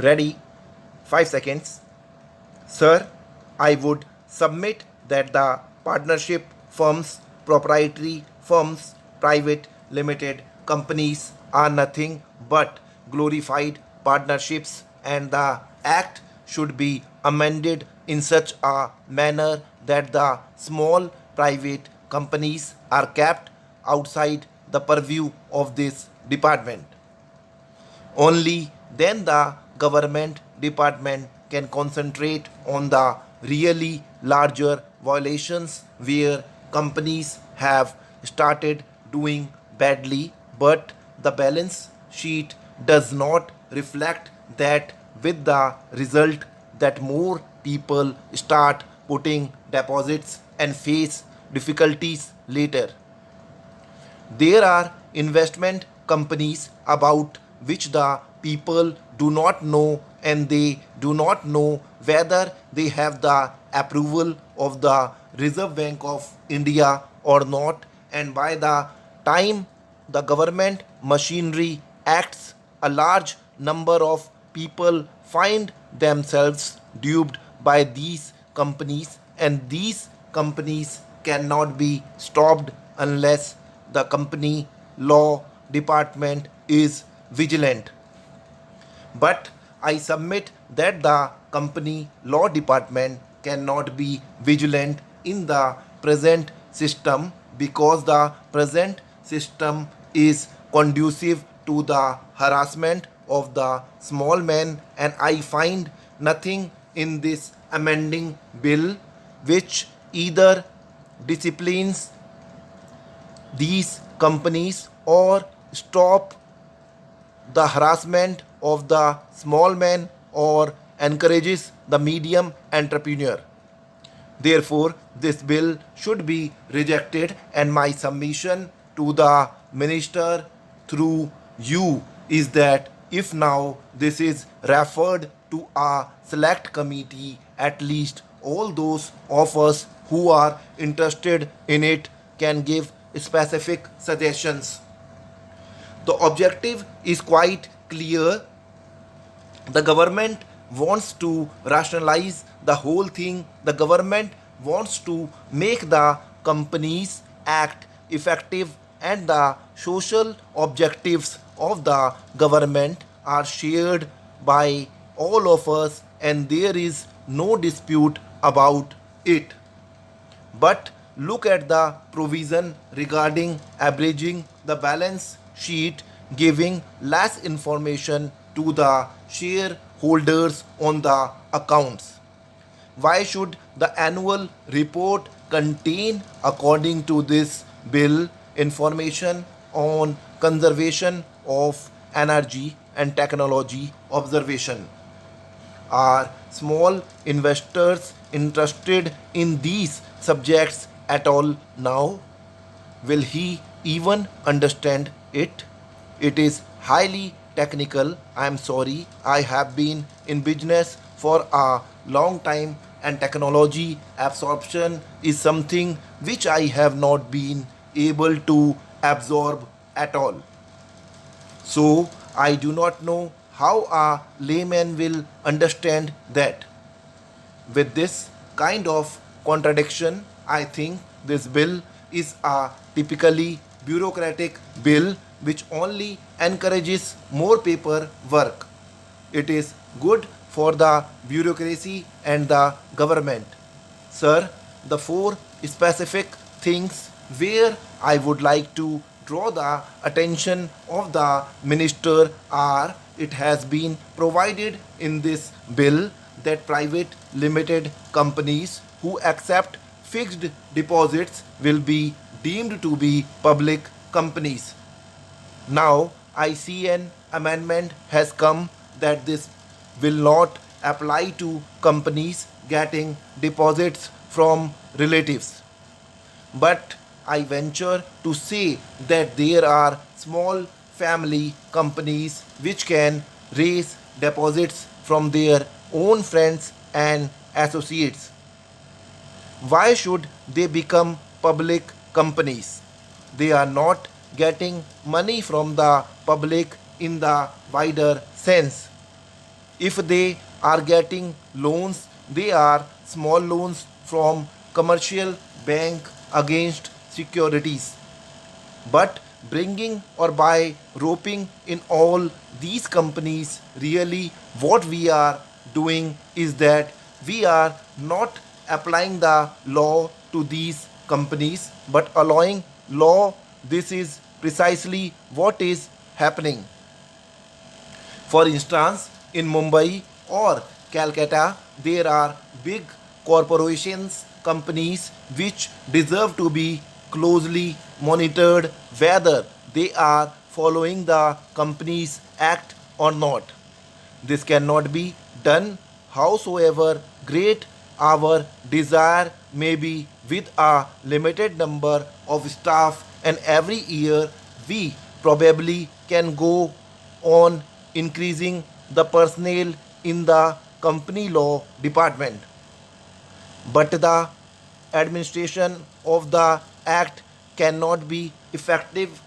Ready? 5 seconds. Sir, I would submit that the partnership firms, proprietary firms, private limited companies are nothing but glorified partnerships, and the act should be amended in such a manner that the small private companies are kept outside the purview of this department. Only then the government department can concentrate on the really larger violations where companies have started doing badly, but the balance sheet does not reflect that, with the result that more people start putting deposits and face difficulties later. There are investment companies about which the people do not know, and they do not know whether they have the approval of the Reserve Bank of India or not, and by the time the government machinery acts, a large number of people find themselves duped by these companies, and these companies cannot be stopped unless the company law department is vigilant. But I submit that the company law department cannot be vigilant in the present system, because the present system is conducive to the harassment of the small man, and I find nothing in this amending bill which either disciplines these companies or stop the harassment of the small man or encourages the medium entrepreneur. Therefore, this bill should be rejected, and my submission to the minister through you is that if now this is referred to a select committee, at least all those of us who are interested in it can give specific suggestions. The objective is quite clear. The government wants to rationalize the whole thing. The government wants to make the companies act effective, and the social objectives of the government are shared by all of us, and there is no dispute about it. But look at the provision regarding averaging the balance sheet, giving less information to the shareholders on the accounts. Why should the annual report contain, according to this bill, information on conservation of energy and technology observation? Are small investors interested in these subjects at all now? Will he even understand it? It is highly technical. I am sorry. I have been in business for a long time, and technology absorption is something which I have not been able to absorb at all. So I do not know how a layman will understand that. With this kind of contradiction, I think this bill is a typically bureaucratic bill which only encourages more paper work. It is good for the bureaucracy and the government. Sir, the four specific things where I would like to draw the attention of the minister are: it has been provided in this bill that private limited companies who accept fixed deposits will be deemed to be public companies. Now I see an amendment has come that this will not apply to companies getting deposits from relatives. But I venture to say that there are small family companies which can raise deposits from their own friends and associates. Why should they become public companies? They are not getting money from the public in the wider sense. If they are getting loans, they are small loans from commercial bank against securities. But bringing or by roping in all these companies, really what we are doing is that we are not applying the law to these companies but allowing law. This is precisely what is happening. For instance, in Mumbai or Calcutta, there are big corporations, companies which deserve to be closely monitored whether they are following the Companies Act or not. This cannot be done howsoever great our desire may be with a limited number of staff, and every year we probably can go on increasing the personnel in the company law department. But the administration of the act cannot be effective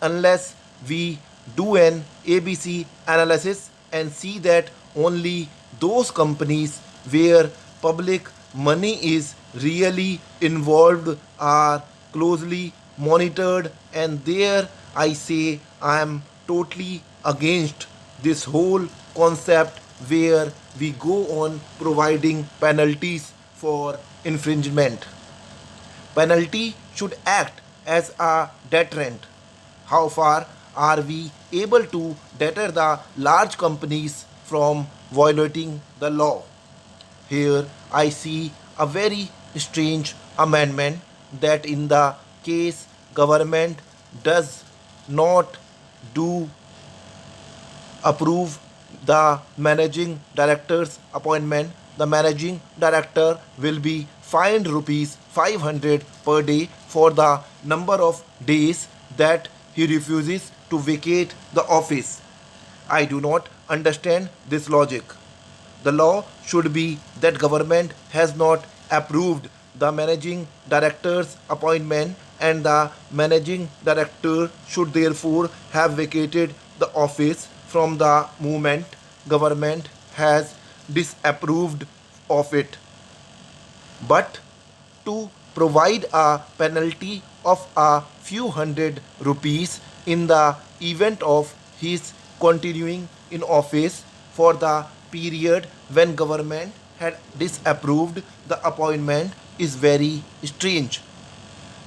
unless we do an ABC analysis and see that only those companies where public money is really involved are closely monitored. And there I say I am totally against this whole concept where we go on providing penalties for infringement. Penalty should act as a deterrent. How far are we able to deter the large companies from violating the law? Here I see a very strange amendment that in the case government does not do approve the managing director's appointment, the managing director will be fined rupees 500 per day for the number of days that he refuses to vacate the office. I do not understand this logic. The law should be that government has not approved the managing director's appointment and the managing director should therefore have vacated the office from the moment government has disapproved of it. But to provide a penalty of a few hundred rupees in the event of his continuing in office for the period when government had disapproved the appointment is very strange.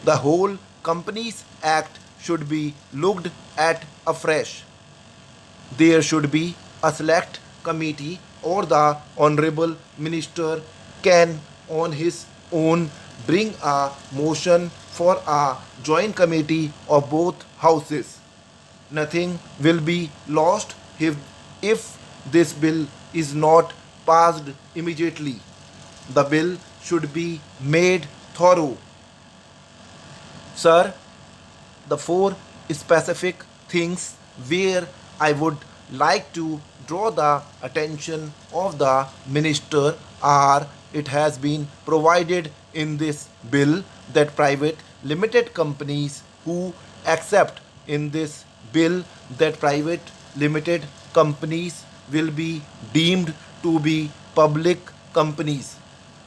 The whole Companies Act should be looked at afresh. There should be a select committee or the honorable minister can on his own bring a motion for a joint committee of both houses. Nothing will be lost if this bill is not passed immediately. The bill should be made thorough. Sir, the four specific things where I would like to draw the attention of the minister are: it has been provided in this bill that private limited companies who accept in this bill that private limited companies will be deemed to be public companies.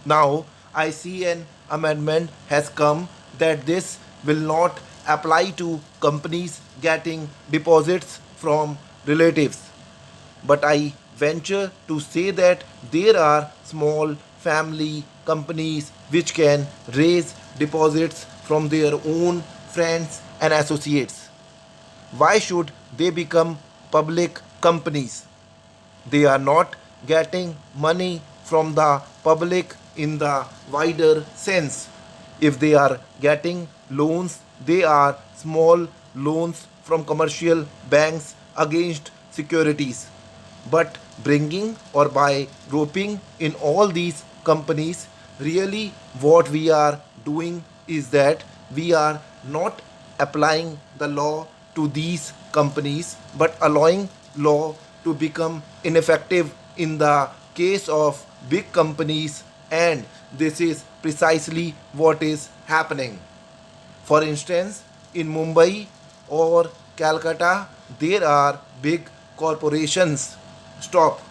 Now I see an amendment has come that this will not apply to companies getting deposits from relatives. But I venture to say that there are small family companies which can raise deposits from their own friends and associates. Why should they become public companies? They are not getting money from the public in the wider sense. If they are getting loans, they are small loans from commercial banks against securities. But bringing or by roping in all these companies, really what we are doing is that we are not applying the law to these companies but allowing law to become ineffective in the case of big companies, and this is precisely what is happening. For instance, in Mumbai or Calcutta, there are big corporations. Stop.